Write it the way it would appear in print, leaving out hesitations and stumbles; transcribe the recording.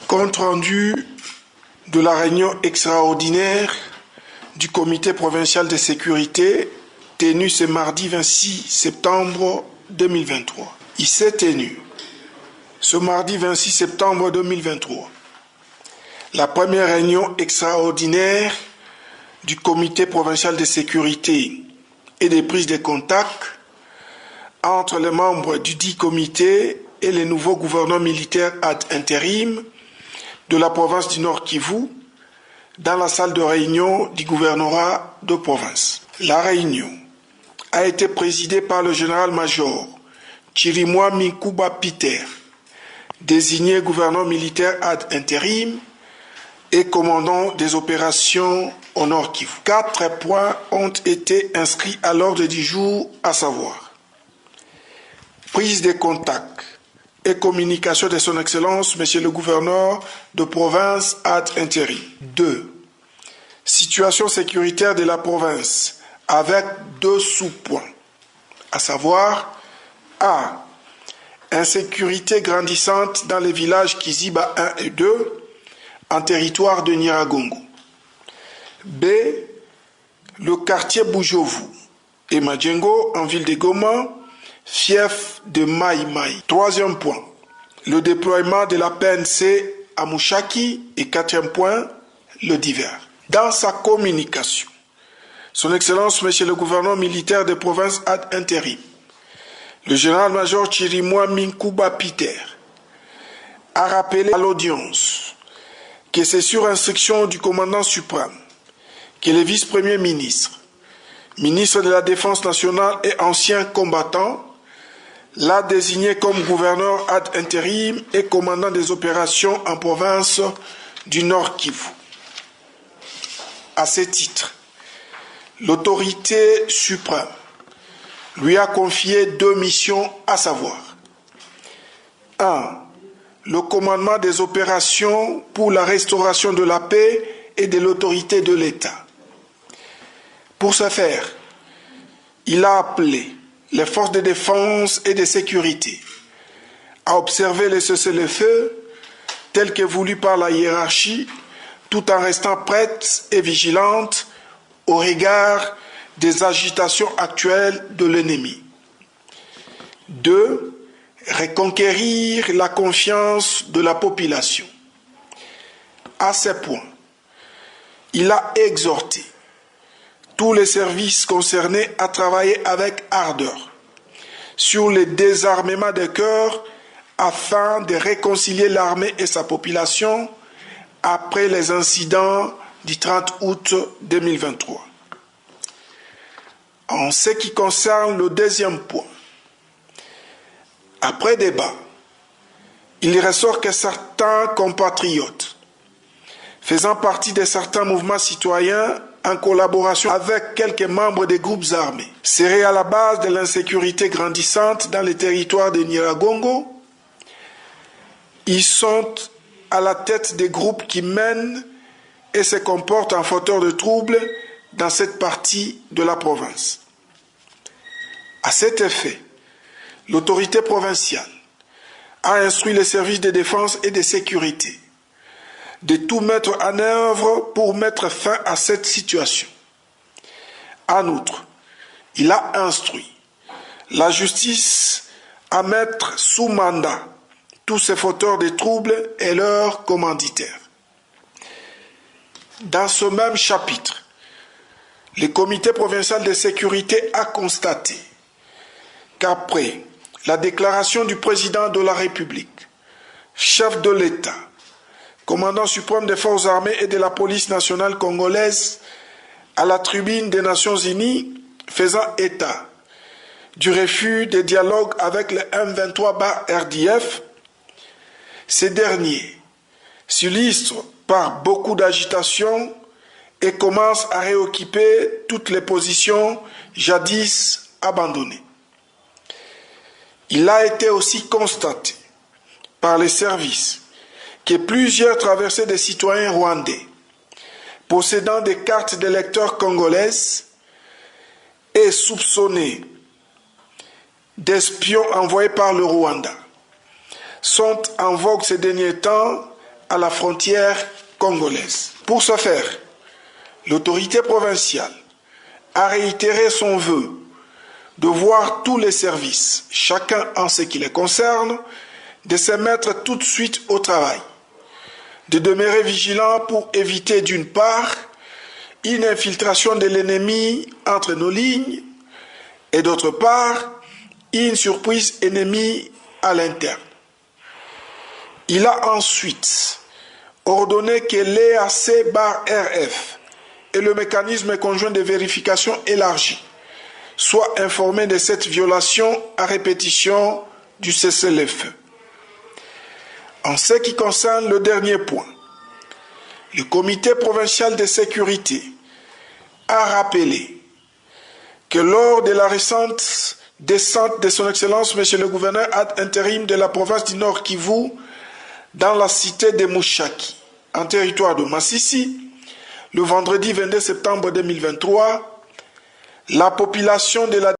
Compte rendu de la réunion extraordinaire du comité provincial de sécurité tenue ce mardi 26 septembre 2023. Il s'est tenu ce mardi 26 septembre 2023 la première réunion extraordinaire du comité provincial de sécurité et des prises de contact entre les membres du dit comité et les nouveaux gouverneurs militaires ad intérim de la province du Nord Kivu dans la salle de réunion du gouvernorat de province. La réunion a été présidée par le général-major Chirimwa Minkuba Peter, désigné gouverneur militaire ad intérim et commandant des opérations au Nord Kivu. 4 points ont été inscrits à l'ordre du jour, à savoir prise de contact et communication de son Excellence, Monsieur le gouverneur de province ad intérim. 2. Situation sécuritaire de la province avec 2 sous-points, à savoir A. Insécurité grandissante dans les villages Kiziba 1 et 2 en territoire de Nyiragongo. B. Le quartier Bujovu et Majengo en ville de Goma, fief de Mai Mai. 3e point, le déploiement de la PNC à Mushaki. Et 4e point, le divers. Dans sa communication, Son Excellence, Monsieur le gouverneur militaire des provinces ad intérim, le général-major Chirimwa Minkuba Peter, a rappelé à l'audience que c'est sur instruction du commandant suprême que le vice-premier ministre, ministre de la Défense nationale et ancien combattant, l'a désigné comme gouverneur ad intérim et commandant des opérations en province du Nord Kivu. À ce titre, l'autorité suprême lui a confié 2 missions, à savoir 1. Le commandement des opérations pour la restauration de la paix et de l'autorité de l'État. Pour ce faire, il a appelé les forces de défense et de sécurité à observer les cessez-le-feu tels que voulus par la hiérarchie, tout en restant prêtes et vigilantes au regard des agitations actuelles de l'ennemi. 2. Reconquérir la confiance de la population. À ce point, il a exhorté tous les services concernés à travailler avec ardeur sur le désarmement des cœurs afin de réconcilier l'armée et sa population après les incidents du 30 août 2023. En ce qui concerne le 2e point, après débat, il ressort que certains compatriotes faisant partie de certains mouvements citoyens en collaboration avec quelques membres des groupes armés seraient à la base de l'insécurité grandissante dans les territoires de Nyiragongo. Ils sont à la tête des groupes qui mènent et se comportent en fauteurs de troubles dans cette partie de la province. À cet effet, l'autorité provinciale a instruit les services de défense et de sécurité de tout mettre en œuvre pour mettre fin à cette situation. En outre, il a instruit la justice à mettre sous mandat tous ces fauteurs de troubles et leurs commanditaires. Dans ce même chapitre, le comité provincial de sécurité a constaté qu'après la déclaration du président de la République, chef de l'État, commandant suprême des forces armées et de la police nationale congolaise, à la tribune des Nations Unies, faisant état du refus de dialogue avec le M23-RDF, ces derniers s'illustrent par beaucoup d'agitation et commencent à réoccuper toutes les positions jadis abandonnées. Il a été aussi constaté par les services que plusieurs traversées des citoyens rwandais possédant des cartes d'électeurs congolaises et soupçonnés d'espions envoyés par le Rwanda sont en vogue ces derniers temps à la frontière congolaise. Pour ce faire, l'autorité provinciale a réitéré son vœu de voir tous les services, chacun en ce qui les concerne, de se mettre tout de suite au travail, de demeurer vigilant pour éviter d'une part une infiltration de l'ennemi entre nos lignes et d'autre part une surprise ennemie à l'interne. Il a ensuite ordonné que l'EAC-RF et le mécanisme conjoint de vérification élargi soient informés de cette violation à répétition du cessez-le-feu. En ce qui concerne le dernier point, le comité provincial de sécurité a rappelé que lors de la récente descente de son Excellence, Monsieur le gouverneur ad intérim de la province du Nord Kivu, dans la cité de Mushaki, en territoire de Massissi, le vendredi 22 septembre 2023, la population de la